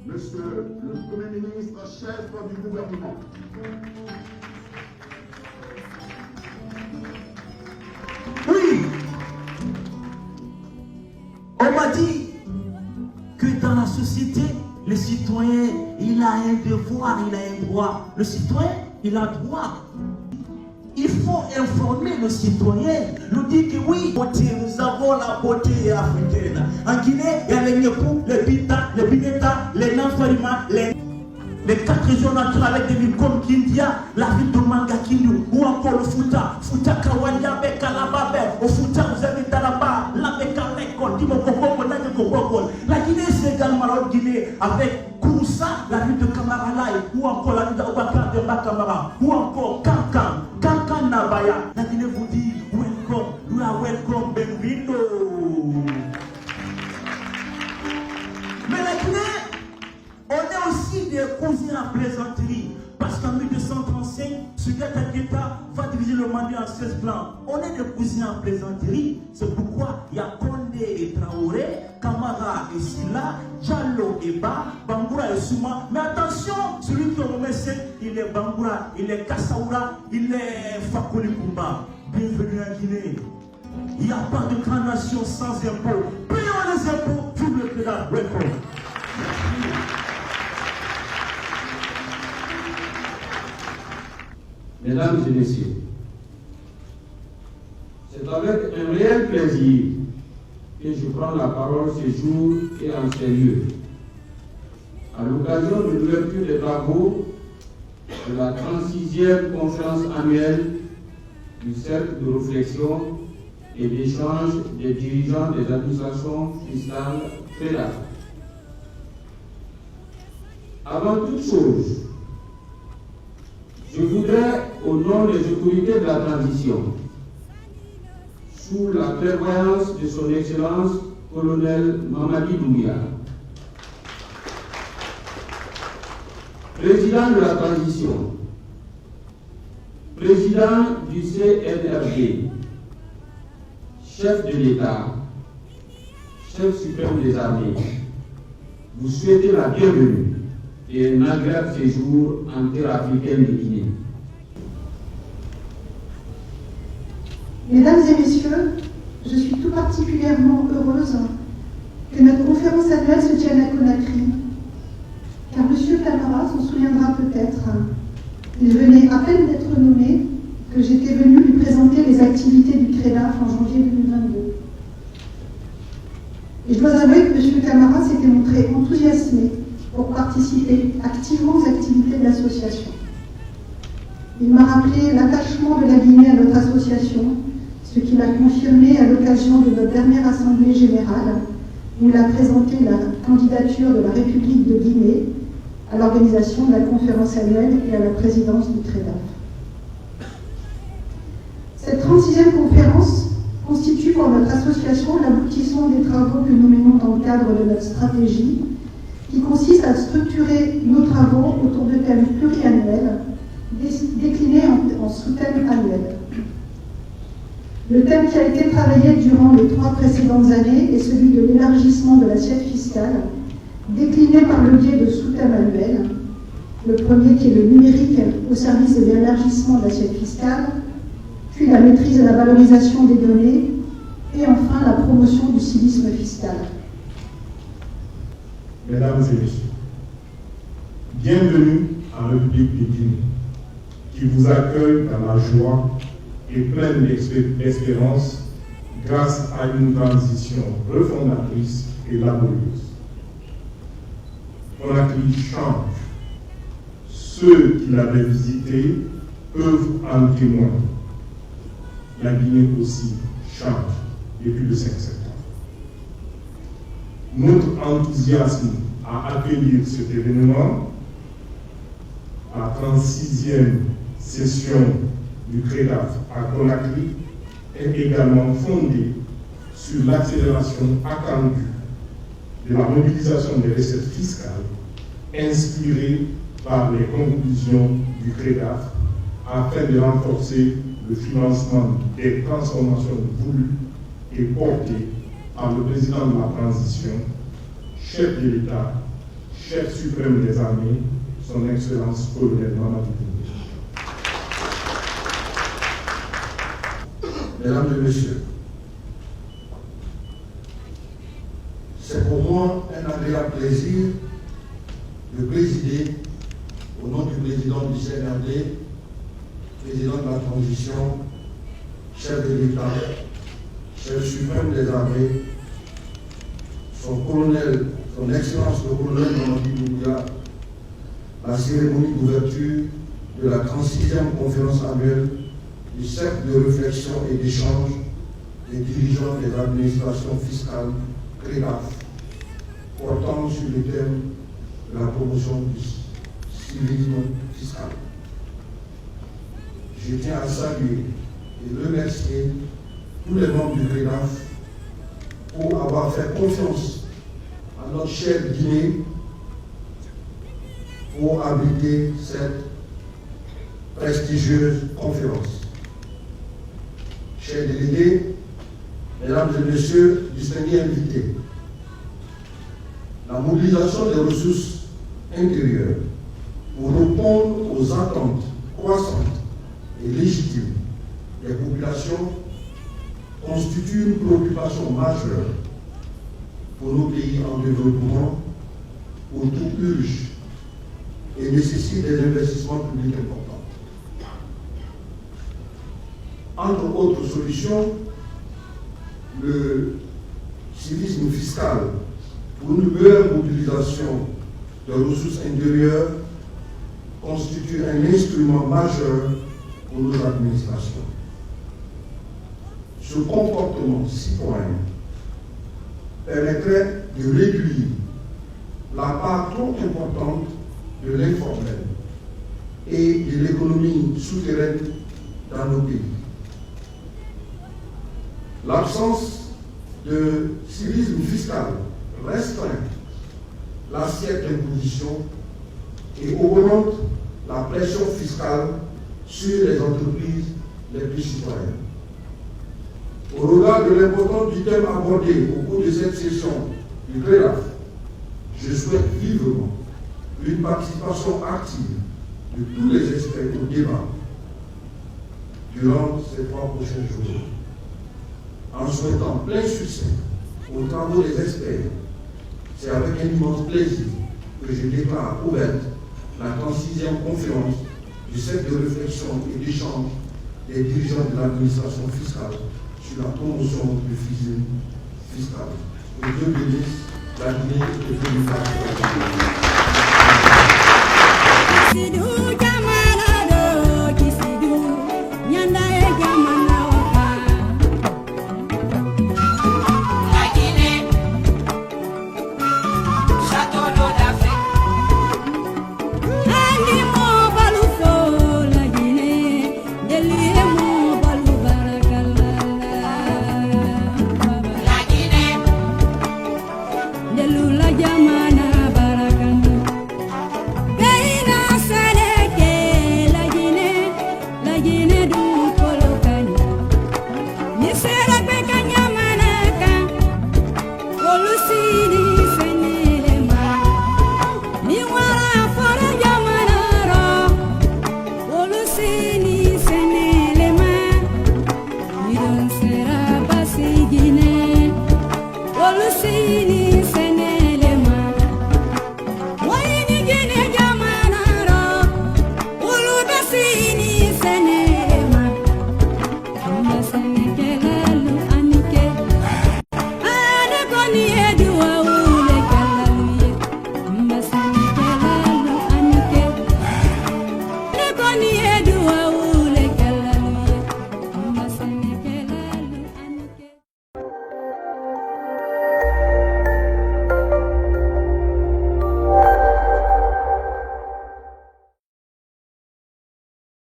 Monsieur le Premier ministre, chef du gouvernement. Oui, on m'a dit que dans la société, le citoyen, il a un devoir, il a un droit. Le citoyen, il a droit. Il faut informer le citoyen, nous dire que oui, nous avons la beauté africaine. En Guinée, il y a les Nyepou, les Bita, les Bineta, les Nanfarima, les 4 régions naturelles avec des villes comme Kindia, la ville de Mangakindu, ou encore le Fouta, Fouta Kawanya, Beka, Lababe, au Fouta, vous avez Talaba, la Beka, Lekon, Timokoko, Nagekoko. La Guinée, c'est également la Guinée avec Kouroussa, la ville de Kamaralaï, ou encore la ville de Obakar de Bakamara, ou encore Kankan, Kankan Nabaya. La Guinée vous dit, welcome, you are welcome, benvino. Mais la Guinée, on est aussi des cousins à plaisanterie. Parce qu'en 1235, Sugata Geta va diviser le Mali en 16 blancs. On est des cousins à plaisanterie. C'est pourquoi il y a Kondé et Traoré, Kamara et Silla, Diallo et Ba, Bangoura et Souma. Mais attention, celui qui est remercié, il est Bangoura, il est Kassaoura, il est Fakoli Koumba. Bienvenue en Guinée. Il n'y a pas de grande nation sans impôts. Payons les impôts, vive le Crédit Record. Mesdames et messieurs, c'est avec un réel plaisir que je prends la parole ce jour et en ces lieux, à l'occasion de l'ouverture des travaux de la 36e conférence annuelle du cercle de réflexion et d'échange des dirigeants des administrations fiscales fédérales. Avant toute chose, je voudrais, au nom des autorités de la transition, sous la clairvoyance de son Excellence colonel Mamadi Doumbouya, président de la transition, président du CNRD, chef de l'État, chef suprême des armées, vous souhaitez la bienvenue et un agréable séjour en terre africaine de Guinée. Mesdames et messieurs, je suis tout particulièrement heureuse que notre conférence annuelle se tienne à Conakry, car M. Camara s'en souviendra peut-être. Il venait à peine d'être nommé que j'étais venue lui présenter les activités du CREDAF en janvier 2022. Et je dois avouer que M. Camara s'était montré enthousiasmé pour participer activement aux activités de l'association. Il m'a rappelé l'attachement de la Guinée à notre association, ce qu'il a confirmé à l'occasion de notre dernière assemblée générale, où il a présenté la candidature de la République de Guinée à l'organisation de la conférence annuelle et à la présidence du CREDAF. Cette 36e conférence constitue pour notre association l'aboutissement des travaux que nous menons dans le cadre de notre stratégie, qui consiste à structurer nos travaux autour de thèmes pluriannuels, déclinés en sous-thèmes annuels. Le thème qui a été travaillé durant les 3 précédentes années est celui de l'élargissement de l'assiette fiscale, décliné par le biais de sous-thèmes annuels. Le premier qui est le numérique au service de l'élargissement de l'assiette fiscale, puis la maîtrise et la valorisation des données, et enfin la promotion du civisme fiscal. Mesdames et messieurs, bienvenue en République de Guinée, qui vous accueille dans la joie et pleine d'espérance grâce à une transition refondatrice et laborieuse. Conakry change. Ceux qui l'avaient visité peuvent en témoigner. La Guinée aussi change depuis le 5 septembre. Notre enthousiasme à accueillir cet événement, la 36e session du CREDAF à Conakry, est également fondée sur l'accélération attendue de la mobilisation des recettes fiscales inspirées par les conclusions du CREDAF afin de renforcer le financement des transformations voulues et portées par le président de la transition, chef de l'État, chef suprême des armées, son Excellence colonel Mamadou Touré. Mesdames et Messieurs, c'est pour moi un agréable plaisir de présider au nom du président du CNRD, président de la transition, chef de l'État, chef suprême des armées, son Excellence le colonel Mamadou Doumbouya, la cérémonie d'ouverture de la 36e conférence annuelle du cercle de réflexion et d'échange des dirigeants des administrations fiscales CREDAF, portant sur le thème de la promotion du civisme fiscal. Je tiens à saluer et remercier tous les membres du CREDAF pour avoir fait confiance à notre chère Guinée pour abriter cette prestigieuse conférence. Chers délégués, mesdames et messieurs, distingués invités, la mobilisation des ressources intérieures pour répondre aux attentes croissantes et légitimes des populations constitue une préoccupation majeure pour nos pays en développement, où tout urge et nécessite des investissements publics importants. Entre autres solutions, le civisme fiscal pour une meilleure mobilisation des ressources intérieures constitue un instrument majeur pour nos administrations. Ce comportement citoyen permettrait de réduire la part trop importante de l'informel et de l'économie souterraine dans nos pays. L'absence de civisme fiscal restreint l'assiette d'imposition et augmente la pression fiscale sur les entreprises les plus citoyennes. Au regard de l'importance du thème abordé au cours de cette session du CREDAF, je souhaite vivement une participation active de tous les experts au débat durant ces 3 prochains jours. En souhaitant plein succès aux travaux des experts, c'est avec un immense plaisir que je déclare ouverte la 36e conférence du cercle de réflexion et d'échange des dirigeants de l'administration fiscale sur la promotion du civisme fiscal. Que Dieu bénisse la Guinée et le pays.